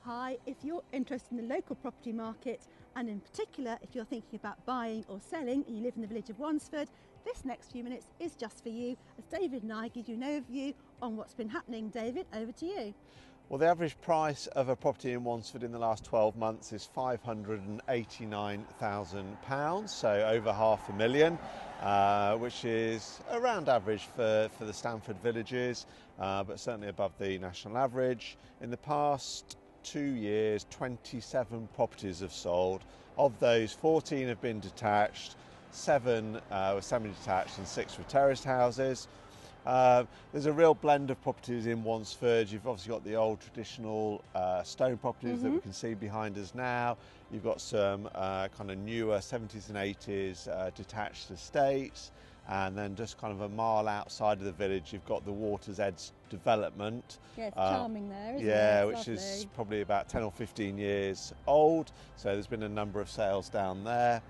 Hi, if you're interested in the local property market, and in particular if you're thinking about buying or selling and you live in the village of Wansford, this next few minutes is just for you as David and I give you an overview on what's been happening. David, over to you. Well, the average price of a property in Wansford in the last 12 months is £589,000, so over £500,000, which is around average for the Stamford villages, but certainly above the national average. In the past 2 years, 27 properties have sold. Of those, 14 have been detached, 7 were semi-detached and 6 were terraced houses. There's a real blend of properties in Wansford. You've obviously got the old traditional stone properties that we can see behind us now. You've got some kind of newer 70s and 80s detached estates, and then just kind of a mile outside of the village you've got the Water's Edge development. Yeah, it's charming there, isn't it? Yeah, It's which lovely. is probably about 10 or 15 years old, so there's been a number of sales down there.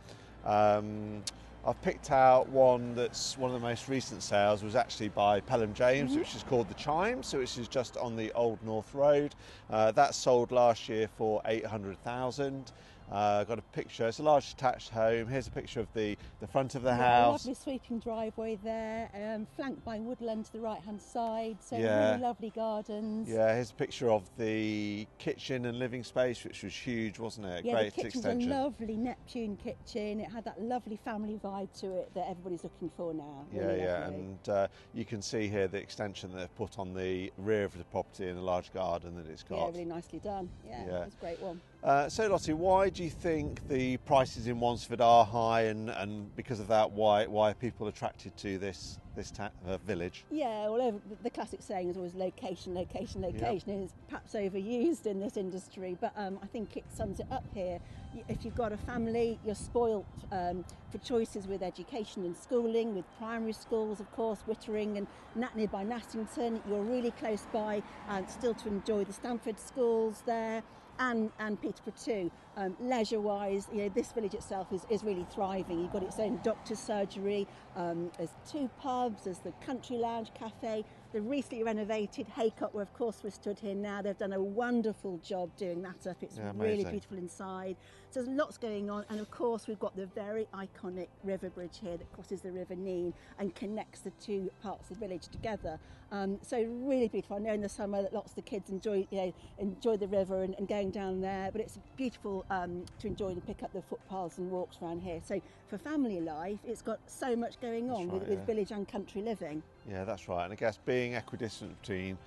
I've picked out one that's one of the most recent sales, was actually by Pelham James, which is called The Chime, so which is just on the Old North Road. That sold last year for $800,000. Got a picture, it's a large detached home. Here's a picture of the front of the house. Lovely sweeping driveway there, flanked by woodland to the right hand side, so Yeah. really lovely gardens. Yeah, here's a picture of the kitchen and living space, which was huge, wasn't it? Yeah, Great the kitchen's extension. a lovely Neptune kitchen. It had that lovely family vibe to it that everybody's looking for now. Yeah, Really yeah, lovely. and you can see here the extension that they've put on the rear of the property and a large garden that it's got. Yeah, really nicely done. Yeah, it's a great one. So Lottie, why do you think the prices in Wansford are high, and because of that, why are people attracted to this village? Yeah, well, the classic saying is always location, location, location. It's perhaps overused in this industry, but I think it sums it up here. If you've got a family, you're spoilt for choices with education and schooling, with primary schools, of course, Wittering and nearby Nassington. You're really close by, still to enjoy the Stamford schools there. And Peterborough too. Leisure-wise, this village itself is really thriving. You've got its own doctor's surgery. There's 2 pubs. There's the Country Lounge Cafe. The recently renovated Haycock, where of course we're stood here now. They've done a wonderful job doing that up. It's really beautiful inside. So there's lots going on, and of course we've got the very iconic river bridge here that crosses the River Nene and connects the 2 parts of the village together. So really beautiful. I know in the summer that lots of the kids enjoy the river and going down there, but it's beautiful to enjoy and pick up the footpaths and walks around here. So for family life, it's got so much going on with village and country living. Yeah, that's right. And I guess being equidistant between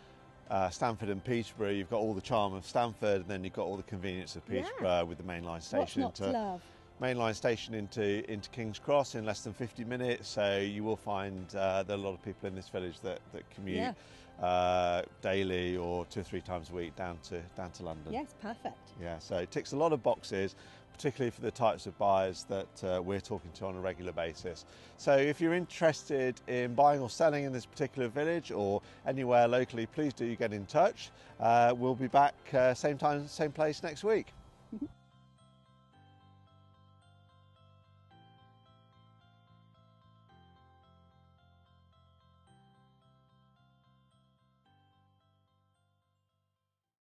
Stamford and Peterborough, you've got all the charm of Stamford, and then you've got all the convenience of Peterborough with the mainline station. What's not to love? Mainline station into King's Cross in less than 50 minutes, so you will find there are a lot of people in this village that commute daily or 2 or 3 times a week down to London. Yes, perfect. Yeah, so it ticks a lot of boxes, particularly for the types of buyers that we're talking to on a regular basis. So if you're interested in buying or selling in this particular village or anywhere locally, please do get in touch. We'll be back same time, same place next week.